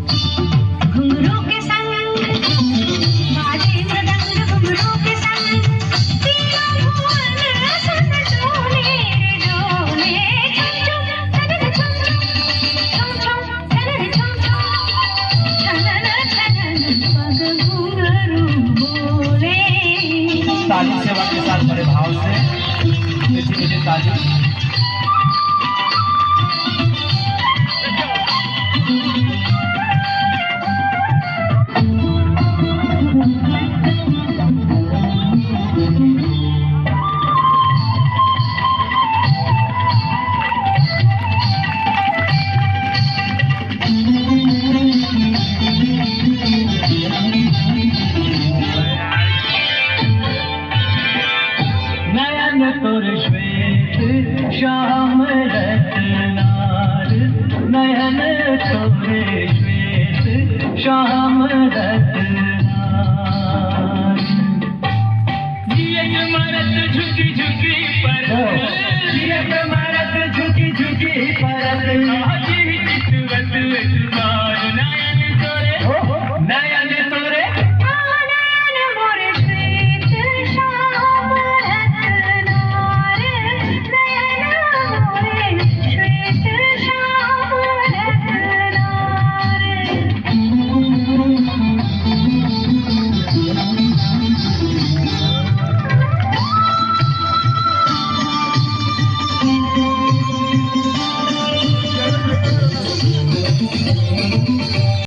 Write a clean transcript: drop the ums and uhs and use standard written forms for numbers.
घुंघरू के संग बाजे मृदंग, घुंघरू के संग तीनों भुवन सन डोले रे डोले। छम छम छनन छम छम, छनन छनन पग घुंघरू बोले। ताली सेवा के साथ बड़े भाव से मीठी मीठी ताली। नयन तुर श्वेत श्याम रतनार, नयन तुर श्वेत श्याम रतनार।